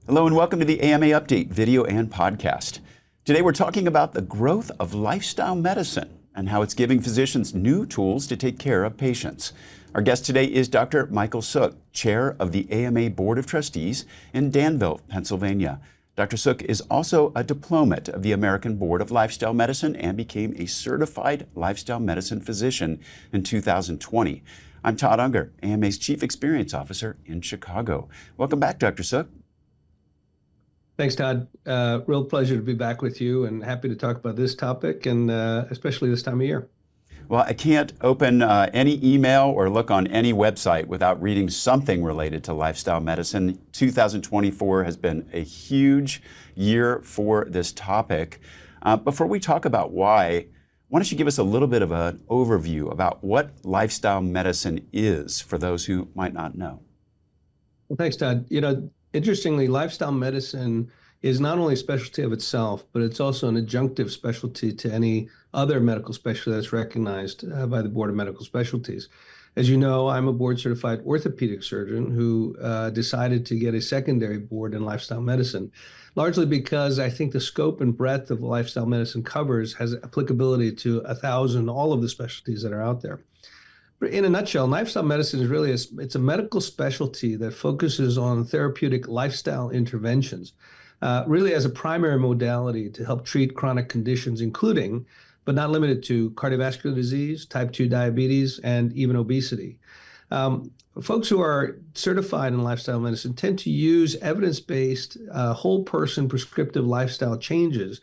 Hello and welcome to the AMA Update video and podcast. Today we're talking about the growth of lifestyle medicine and how it's giving physicians new tools to take care of patients. Our guest today is Dr. Michael Sook, Chair of the AMA Board of Trustees in Danville, Pennsylvania. Dr. Sook is also a diplomate of the American Board of Lifestyle Medicine and became a certified lifestyle medicine physician in 2020. I'm Todd Unger, AMA's Chief Experience Officer in Chicago. Welcome back, Dr. Sook. Thanks, Todd. Real pleasure to be back with you and happy to talk about this topic and especially this time of year. Well, I can't open any email or look on any website without reading something related to lifestyle medicine. 2024 has been a huge year for this topic. Before we talk about why don't you give us a little bit of an overview about what lifestyle medicine is for those who might not know? Well, thanks, Todd. Interestingly, lifestyle medicine is not only a specialty of itself, but it's also an adjunctive specialty to any other medical specialty that's recognized by the Board of Medical Specialties. As you know, I'm a board-certified orthopedic surgeon who decided to get a secondary board in lifestyle medicine, largely because I think the scope and breadth of lifestyle medicine covers has applicability to all of the specialties that are out there. In a nutshell, lifestyle medicine is really it's a medical specialty that focuses on therapeutic lifestyle interventions, really as a primary modality to help treat chronic conditions, including, but not limited to, cardiovascular disease, type 2 diabetes, and even obesity. Folks who are certified in lifestyle medicine tend to use evidence-based, whole-person prescriptive lifestyle changes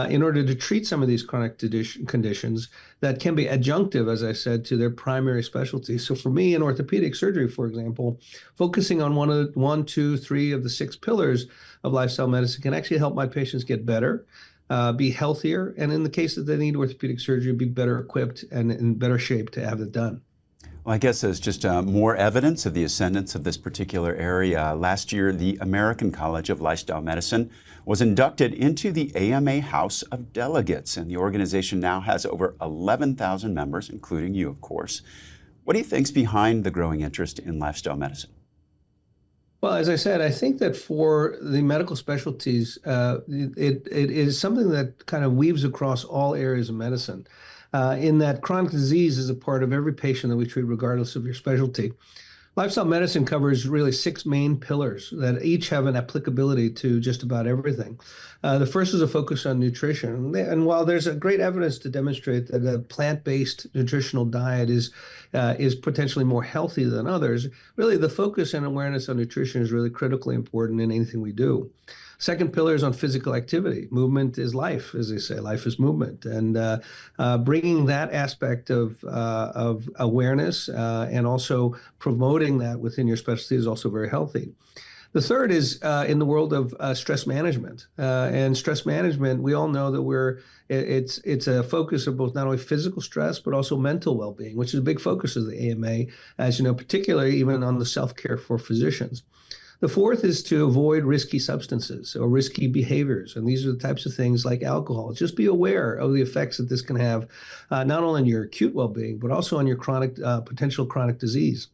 in order to treat some of these chronic conditions that can be adjunctive, as I said, to their primary specialty. So for me in orthopedic surgery, for example, focusing on one, two, three of the 6 pillars of lifestyle medicine can actually help my patients get better, be healthier, and in the case that they need orthopedic surgery, be better equipped and in better shape to have it done. Well, I guess there's just more evidence of the ascendance of this particular area. Last year, the American College of Lifestyle Medicine was inducted into the AMA House of Delegates, and the organization now has over 11,000 members, including you, of course. What do you think's behind the growing interest in lifestyle medicine? Well, as I said, I think that for the medical specialties, it is something that kind of weaves across all areas of medicine. In that chronic disease is a part of every patient that we treat regardless of your specialty. Lifestyle medicine covers really 6 main pillars that each have an applicability to just about everything. The first is a focus on nutrition. And while there's a great evidence to demonstrate that a plant-based nutritional diet is potentially more healthy than others, really the focus and awareness on nutrition is really critically important in anything we do. Second pillar is on physical activity. Movement is life, as they say. Life is movement, and bringing that aspect of awareness and also promoting that within your specialty is also very healthy. The third is in the world of stress management, and stress management. We all know that it's a focus of both not only physical stress but also mental well-being, which is a big focus of the AMA, as you know, particularly even on the self-care for physicians. The fourth is to avoid risky substances or risky behaviors. And these are the types of things like alcohol. Just be aware of the effects that this can have, not only on your acute well-being, but also on your potential chronic disease.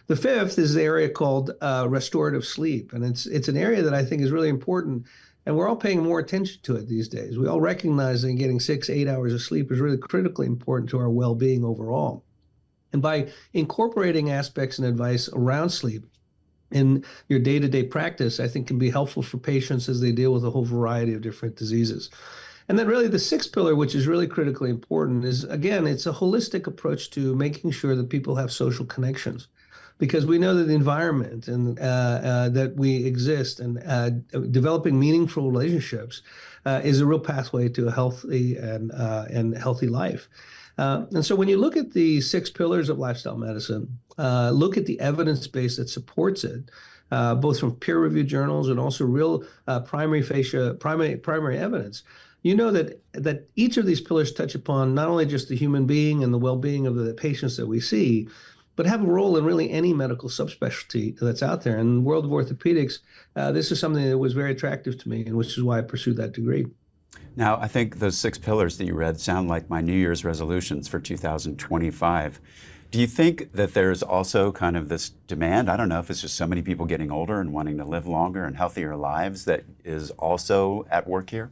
The fifth is the area called restorative sleep. And it's an area that I think is really important. And we're all paying more attention to it these days. We all recognize that getting 6-8 hours of sleep is really critically important to our well-being overall. And by incorporating aspects and advice around sleep in your day-to-day practice, I think can be helpful for patients as they deal with a whole variety of different diseases. And then really the 6th pillar, which is really critically important, is, again, it's a holistic approach to making sure that people have social connections. Because we know that the environment and that we exist and developing meaningful relationships is a real pathway to a healthy and healthy life. And so when you look at the 6 pillars of lifestyle medicine, look at the evidence base that supports it, both from peer-reviewed journals and also real primary evidence, you know that each of these pillars touch upon not only just the human being and the well-being of the patients that we see, but have a role in really any medical subspecialty that's out there. In the world of orthopedics, this is something that was very attractive to me, and which is why I pursued that degree. Now, I think those 6 pillars that you read sound like my New Year's resolutions for 2025. Do you think that there's also kind of this demand? I don't know if it's just so many people getting older and wanting to live longer and healthier lives that is also at work here?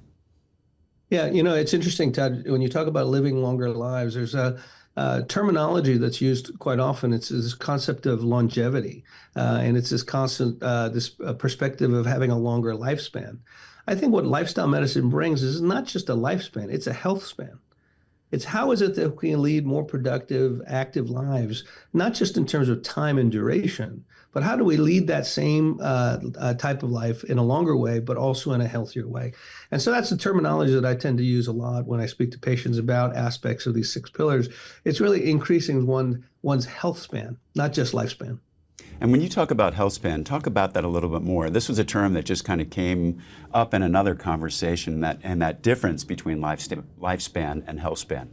Yeah, it's interesting, Todd, when you talk about living longer lives, there's a terminology that's used quite often. It's this concept of longevity, and it's this constant, this perspective of having a longer lifespan. I think what lifestyle medicine brings is not just a lifespan, it's a health span. It's how is it that we can lead more productive, active lives, not just in terms of time and duration, but how do we lead that same type of life in a longer way, but also in a healthier way? And so that's the terminology that I tend to use a lot when I speak to patients about aspects of these 6 pillars. It's really increasing one's health span, not just lifespan. And when you talk about health span, talk about that a little bit more. This was a term that just kind of came up in another conversation, that difference between lifespan and health span.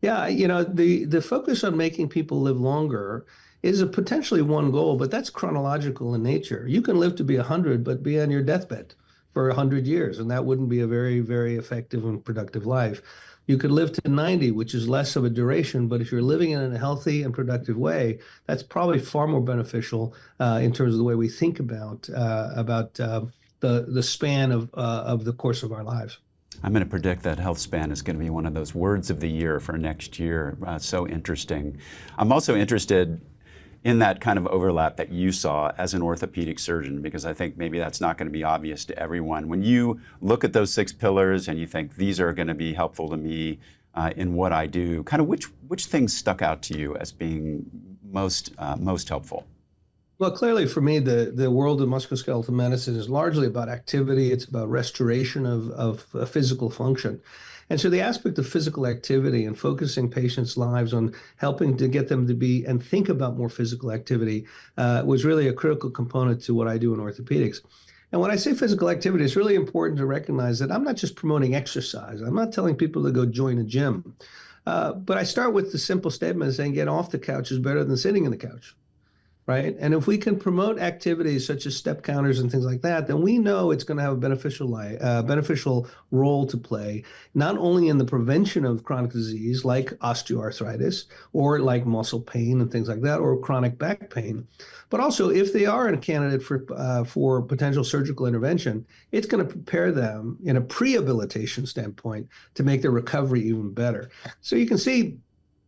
Yeah, the focus on making people live longer is a potentially one goal, but that's chronological in nature. You can live to be 100, but be on your deathbed for 100 years, and that wouldn't be a very, very effective and productive life. You could live to 90, which is less of a duration, but if you're living in a healthy and productive way, that's probably far more beneficial in terms of the way we think about the span of the course of our lives. I'm going to predict that health span is going to be one of those words of the year for next year. So interesting. I'm also interested in that kind of overlap that you saw as an orthopedic surgeon, because I think maybe that's not going to be obvious to everyone. When you look at those 6 pillars and you think these are going to be helpful to me in what I do, kind of which things stuck out to you as being most helpful? Well, clearly for me, the world of musculoskeletal medicine is largely about activity. It's about restoration of physical function. And so the aspect of physical activity and focusing patients' lives on helping to get them to be and think about more physical activity was really a critical component to what I do in orthopedics. And when I say physical activity, it's really important to recognize that I'm not just promoting exercise. I'm not telling people to go join a gym. But I start with the simple statement saying get off the couch is better than sitting in the couch. Right. And if we can promote activities such as step counters and things like that, then we know it's going to have a beneficial role to play, not only in the prevention of chronic disease like osteoarthritis or like muscle pain and things like that, or chronic back pain, but also if they are a candidate for potential surgical intervention, it's going to prepare them in a prehabilitation standpoint to make their recovery even better. So you can see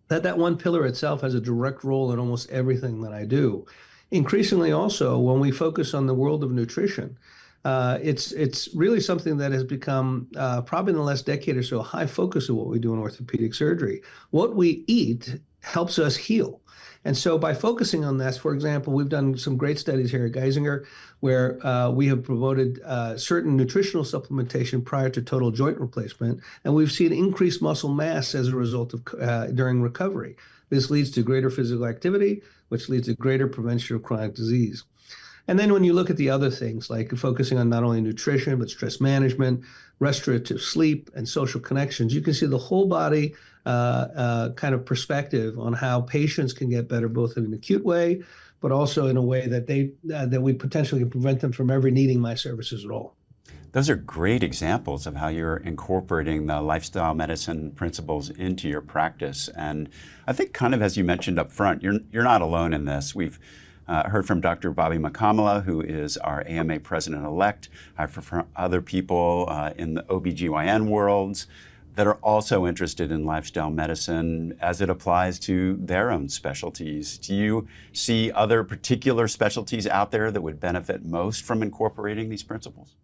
that one pillar itself has a direct role in almost everything that I do. Increasingly also, when we focus on the world of nutrition, it's really something that has become probably in the last decade or so a high focus of what we do in orthopedic surgery. What we eat helps us heal. And so by focusing on this, for example, we've done some great studies here at Geisinger where we have promoted certain nutritional supplementation prior to total joint replacement, and we've seen increased muscle mass as a result of during recovery. This leads to greater physical activity, which leads to greater prevention of chronic disease. And then when you look at the other things, like focusing on not only nutrition, but stress management, restorative sleep, and social connections, you can see the whole body kind of perspective on how patients can get better, both in an acute way, but also in a way that that we potentially can prevent them from ever needing my services at all. Those are great examples of how you're incorporating the lifestyle medicine principles into your practice. And I think kind of as you mentioned up front, you're not alone in this. We've heard from Dr. Bobby Makamala, who is our AMA president-elect. I've heard from other people in the OBGYN worlds that are also interested in lifestyle medicine as it applies to their own specialties. Do you see other particular specialties out there that would benefit most from incorporating these principles?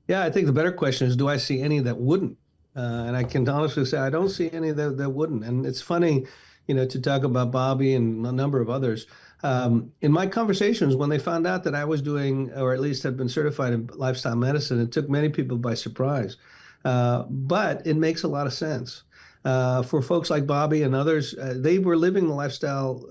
Yeah, I think the better question is, do I see any that wouldn't? And I can honestly say I don't see any that wouldn't. And it's funny, to talk about Bobby and a number of others. In my conversations, when they found out that I was doing, or at least had been certified in lifestyle medicine, it took many people by surprise. But it makes a lot of sense. For folks like Bobby and others, they were living the lifestyle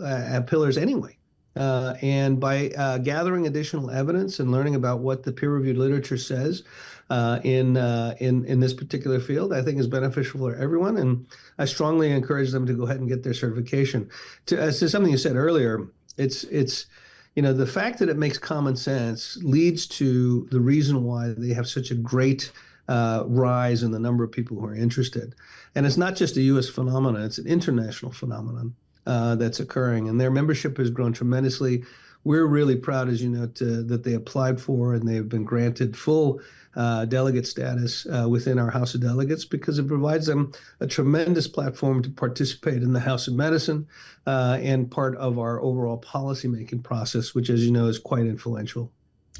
pillars anyway. And by gathering additional evidence and learning about what the peer-reviewed literature says in this particular field, I think is beneficial for everyone. And I strongly encourage them to go ahead and get their certification. As to something you said earlier, it's the fact that it makes common sense leads to the reason why they have such a great rise in the number of people who are interested. And it's not just a U.S. phenomenon, it's an international phenomenon. that's occurring, and their membership has grown tremendously. We're really proud, as you know, that they applied for and they have been granted full delegate status within our House of Delegates, because it provides them a tremendous platform to participate in the House of Medicine and part of our overall policymaking process, which, as you know, is quite influential.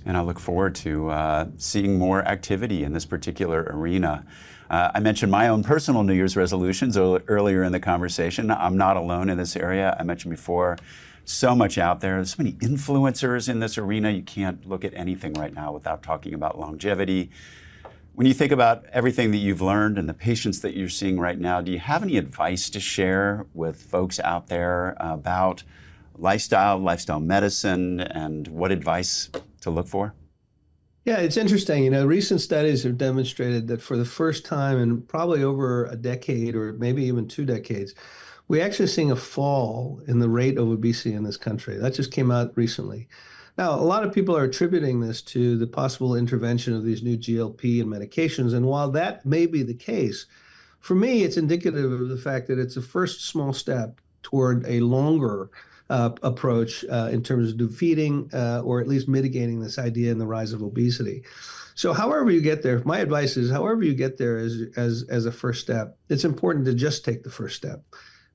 And I look forward to seeing more activity in this particular arena. I mentioned my own personal New Year's resolutions earlier in the conversation. I'm not alone in this area. I mentioned before, so much out there. There's so many influencers in this arena. You can't look at anything right now without talking about longevity. When you think about everything that you've learned and the patients that you're seeing right now, do you have any advice to share with folks out there about lifestyle medicine, and what advice to look for? Yeah, it's interesting. Recent studies have demonstrated that for the first time in probably over a decade, or maybe even 2 decades, we're actually seeing a fall in the rate of obesity in this country. That just came out recently. Now, a lot of people are attributing this to the possible intervention of these new GLP and medications. And while that may be the case, for me, it's indicative of the fact that it's a first small step toward a longer approach in terms of defeating or at least mitigating this idea in the rise of obesity. So however you get there, my advice is however you get there as a first step, it's important to just take the first step,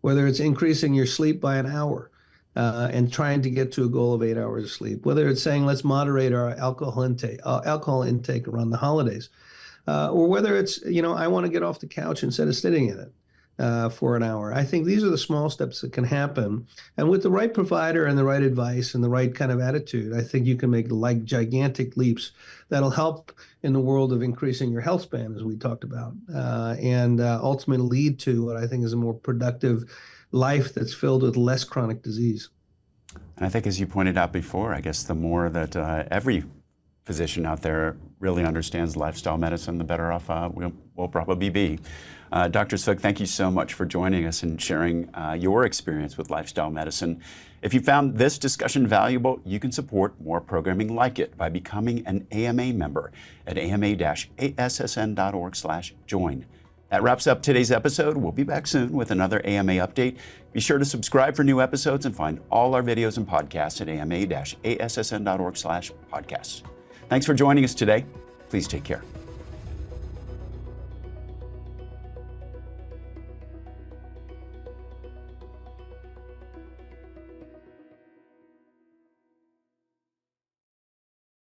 whether it's increasing your sleep by an hour and trying to get to a goal of 8 hours of sleep, whether it's saying let's moderate our alcohol intake around the holidays, or whether it's, I want to get off the couch instead of sitting in it for an hour. I think these are the small steps that can happen. And with the right provider and the right advice and the right kind of attitude, I think you can make gigantic leaps that'll help in the world of increasing your health span, as we talked about, and ultimately lead to what I think is a more productive life that's filled with less chronic disease. And I think, as you pointed out before, I guess the more that every physician out there really understands lifestyle medicine, the better off we'll probably be. Dr. Sook, thank you so much for joining us and sharing your experience with lifestyle medicine. If you found this discussion valuable, you can support more programming like it by becoming an AMA member at ama-assn.org/join. That wraps up today's episode. We'll be back soon with another AMA update. Be sure to subscribe for new episodes and find all our videos and podcasts at ama-assn.org/podcasts. Thanks for joining us today. Please take care.